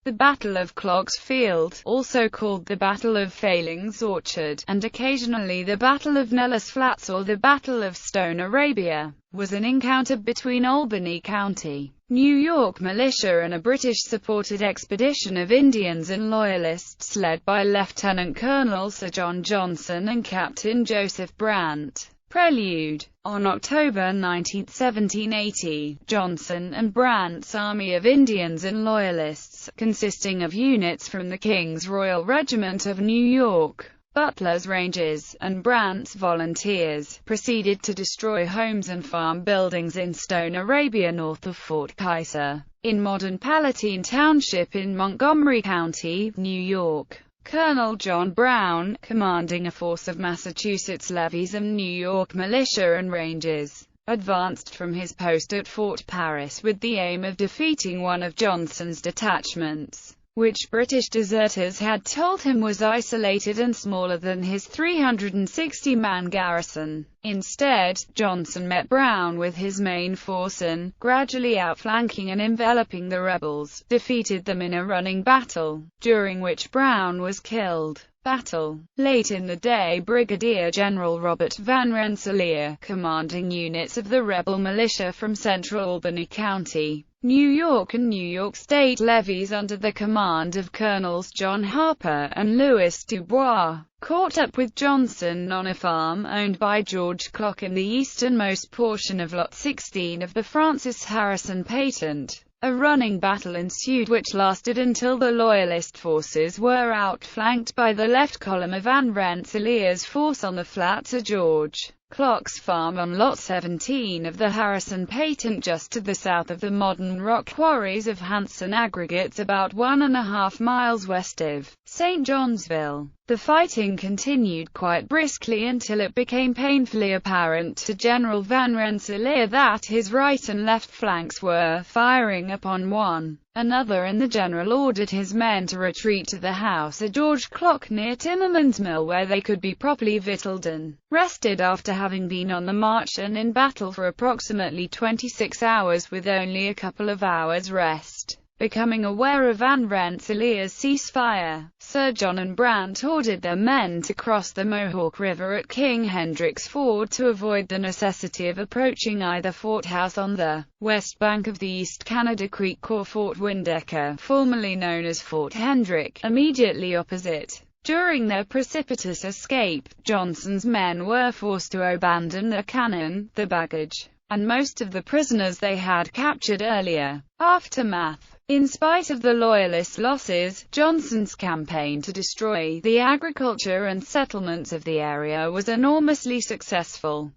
The Battle of Klock's Field, also called the Battle of Failings Orchard, and occasionally the Battle of Nellis Flatts or the Battle of Stone Arabia, was an encounter between Albany County, New York militia and a British-supported expedition of Indians and Loyalists led by Lieutenant Colonel Sir John Johnson and Captain Joseph Brant. Prelude. On October 19, 1780, Johnson and Brant's army of Indians and Loyalists, consisting of units from the King's Royal Regiment of New York, Butler's Rangers, and Brant's volunteers, proceeded to destroy homes and farm buildings in Stone Arabia north of Fort Kaiser, in modern Palatine Township in Montgomery County, New York. Colonel John Brown, commanding a force of Massachusetts levies and New York militia and Rangers, advanced from his post at Fort Paris with the aim of defeating one of Johnson's detachments, which British deserters had told him was isolated and smaller than his 360-man garrison. Instead, Johnson met Brown with his main force and, gradually outflanking and enveloping the rebels, defeated them in a running battle, during which Brown was killed. Battle. Late in the day, Brigadier General Robert Van Rensselaer, commanding units of the rebel militia from central Albany County, New York and New York State levies under the command of Colonels John Harper and Louis Dubois, caught up with Johnson on a farm owned by George Klock in the easternmost portion of Lot 16 of the Francis Harrison Patent. A running battle ensued which lasted until the Loyalist forces were outflanked by the left column of Van Rensselaer's force on the flats at George Klock's farm on Lot 17 of the Harrison Patent, just to the south of the modern rock quarries of Hanson Aggregates, about 1.5 miles west of St. Johnsville. The fighting continued quite briskly until it became painfully apparent to General Van Rensselaer that his right and left flanks were firing upon one another, and the general ordered his men to retreat to the house at George Klock near Timmerman's Mill, where they could be properly victualled and rested after having been on the march and in battle for approximately 26 hours with only a couple of hours rest. Becoming aware of Van Rensselaer's ceasefire, Sir John and Brant ordered their men to cross the Mohawk River at King Hendrick's Ford to avoid the necessity of approaching either Fort House on the west bank of the East Canada Creek or Fort Windecker, formerly known as Fort Hendrick, immediately opposite. During their precipitous escape, Johnson's men were forced to abandon their cannon, the baggage, and most of the prisoners they had captured earlier. Aftermath. In spite of the Loyalist losses, Johnson's campaign to destroy the agriculture and settlements of the area was enormously successful.